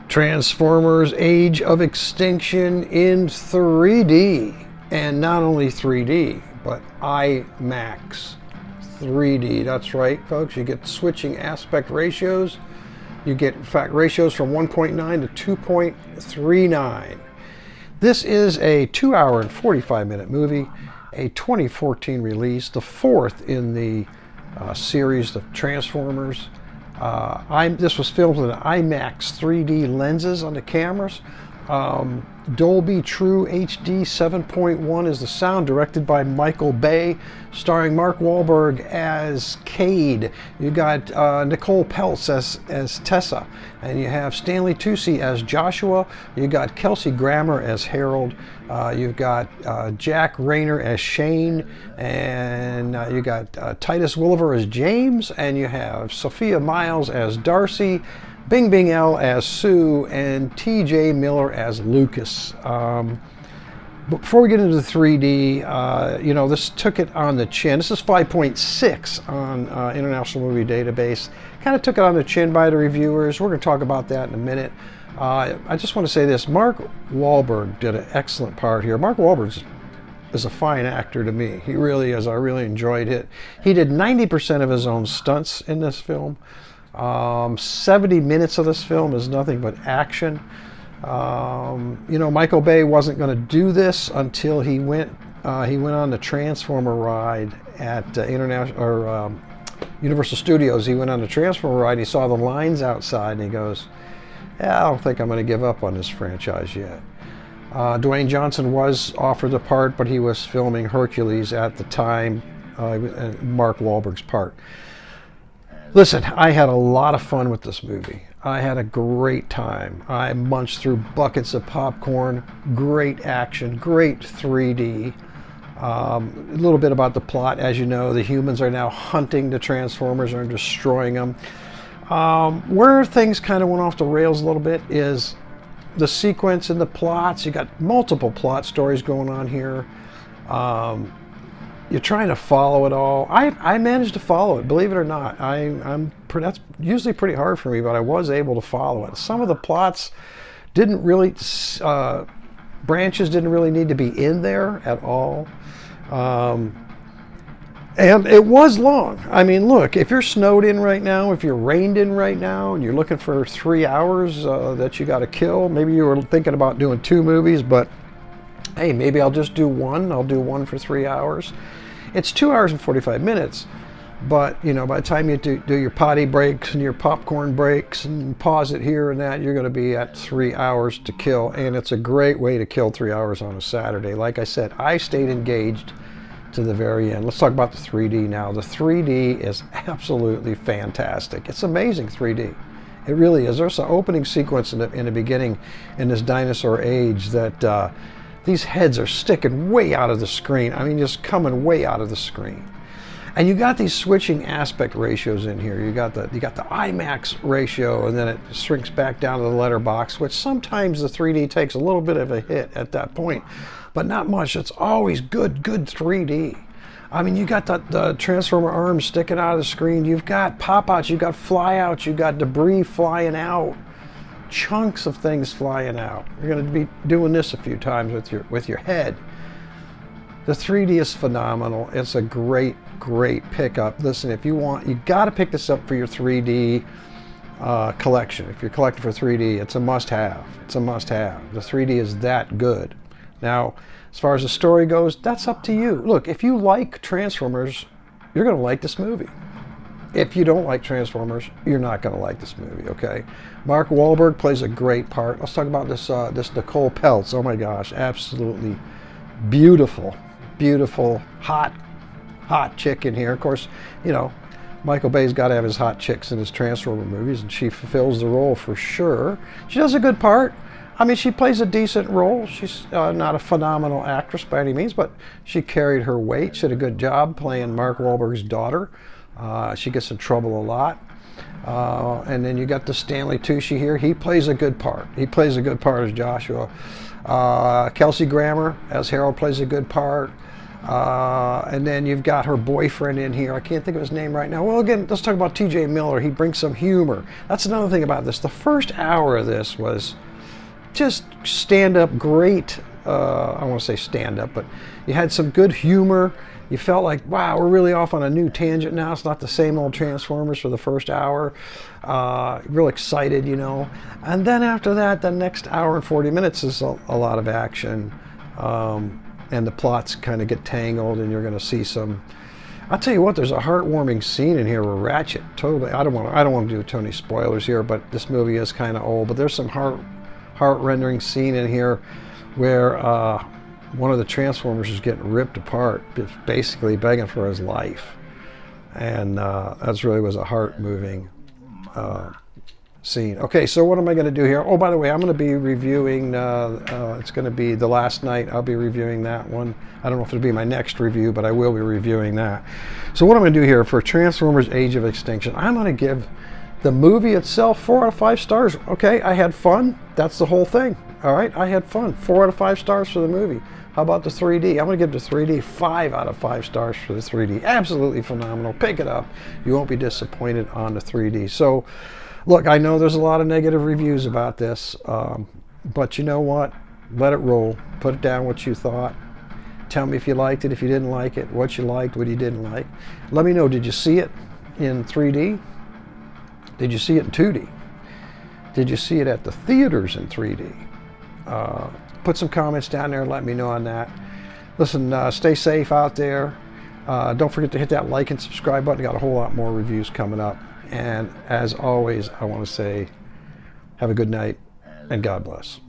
Transformers Age of Extinction in 3D. And not only 3D, but IMAX 3D. That's right, folks. You get switching aspect ratios. You get, in fact, ratios from 1.9 to 2.39. This is a 2 hour and 45 minute movie, a 2014 release, the fourth in the series of Transformers. This was filmed with IMAX 3D lenses on the cameras. Dolby True HD 7.1 is the sound, directed by Michael Bay, starring Mark Wahlberg as Cade. You got Nicole Peltz as Tessa, and you have Stanley Tucci as Joshua. You got Kelsey Grammer as Harold. You've got Jack Rayner as Shane, and you got Titus Welliver as James, and you have Sophia Myles as Darcy, Bing Bing L as Sue, and TJ Miller as Lucas. Before we get into the 3D, this took it on the chin. This is 5.6 on International Movie Database. Kind of took it on the chin by the reviewers. We're going to talk about that in a minute. I just want to say this. Mark Wahlberg did an excellent part here. Mark Wahlberg is a fine actor to me. He really is. I really enjoyed it. He did 90% of his own stunts in this film. 70 minutes of this film is nothing but action. Michael Bay wasn't going to do this until he went on the Transformer ride at Universal Studios. He went on the Transformer ride, and he saw the lines outside, and he goes, "Yeah, I don't think I'm going to give up on this franchise yet." Dwayne Johnson was offered the part, but he was filming Hercules at the time, Mark Wahlberg's part. Listen, I had a lot of fun with this movie. I had a great time. I munched through buckets of popcorn, great action, great 3D. A little bit about the plot. As you know, the humans are now hunting the Transformers and destroying them. Where things kind of went off the rails a little bit is the sequence and the plots. You got multiple plot stories going on here. You're trying to follow it all. I managed to follow it, believe it or not. That's usually pretty hard for me, but I was able to follow it. Some of the plots didn't really, branches didn't really need to be in there at all. And it was long. I mean, look, if you're snowed in right now, if you're rained in right now, and you're looking for 3 hours that you got to kill, maybe you were thinking about doing 2 movies, but hey, maybe I'll just do one. I'll do one for 3 hours. It's 2 hours and 45 minutes, but by the time you do your potty breaks and your popcorn breaks and pause it here and that, you're going to be at 3 hours to kill, and it's a great way to kill 3 hours on a Saturday. Like I said, I stayed engaged to the very end. Let's talk about the 3D now. The 3D is absolutely fantastic. It's amazing 3D. It really is. There's an opening sequence in the beginning in this dinosaur age that these heads are sticking way out of the screen. I mean, just coming way out of the screen. And you got these switching aspect ratios in here. You got the IMAX ratio, and then it shrinks back down to the letterbox, which sometimes the 3D takes a little bit of a hit at that point, but not much. It's always good 3D. I mean, you got the Transformer arms sticking out of the screen. You've got pop-outs, you've got fly-outs, you've got debris flying out. Chunks of things flying out. You're going to be doing this a few times with your head. The 3D is phenomenal. It's a great pickup. Listen, if you want, you got to pick this up for your 3D collection. If you're collecting for 3D, it's a must-have. It's a must-have. The 3D is that good. Now, as far as the story goes, that's up to you. Look, if you like Transformers, you're going to like this movie. If you don't like Transformers, you're not going to like this movie, okay? Mark Wahlberg plays a great part. Let's talk about this Nicole Peltz. Oh my gosh, absolutely beautiful, hot chick in here. Of course, Michael Bay's got to have his hot chicks in his Transformer movies, and she fulfills the role for sure. She does a good part. I mean, she plays a decent role. She's not a phenomenal actress by any means, but she carried her weight. She did a good job playing Mark Wahlberg's daughter. She gets in trouble a lot. And then you got the Stanley Tucci here. He plays a good part. He plays a good part as Joshua. Kelsey Grammer as Harold plays a good part. And then you've got her boyfriend in here. I can't think of his name right now. Well, again, let's talk about T.J. Miller. He brings some humor. That's another thing about this. The first hour of this was just stand-up great. I don't want to say stand-up, but you had some good humor. You felt like, wow, we're really off on a new tangent now. It's not the same old Transformers for the first hour. Real excited, you know. And then after that, the next hour and 40 minutes is a lot of action. And the plots kind of get tangled, and you're going to see some. I'll tell you what, there's a heartwarming scene in here where Ratchet totally. I don't want to do too many spoilers here, but this movie is kind of old. But there's some heart-rending scene in here where one of the Transformers is getting ripped apart, basically begging for his life, and that really was a heart-moving scene. Okay, so what am I going to do here? Oh, by the way, I'm going to be reviewing, it's going to be The Last Night. I'll be reviewing that one. I don't know if it'll be my next review, but I will be reviewing that. So what I'm going to do here for Transformers Age of Extinction, I'm going to give the movie itself 4 out of 5 stars. Okay, I had fun. That's the whole thing. All right, I had fun. 4 out of 5 stars for the movie. How about the 3D? I'm going to give the 3D 5 out of 5 stars for the 3D. Absolutely phenomenal. Pick it up. You won't be disappointed on the 3D. So, look, I know there's a lot of negative reviews about this, but you know what? Let it roll. Put it down what you thought. Tell me if you liked it, if you didn't like it, what you liked, what you didn't like. Let me know, did you see it in 3D? Did you see it in 2D? Did you see it at the theaters in 3D? Put some comments down there and let me know on that. Listen, stay safe out there. Don't forget to hit that like and subscribe button. Got a whole lot more reviews coming up. And as always, I want to say have a good night and God bless.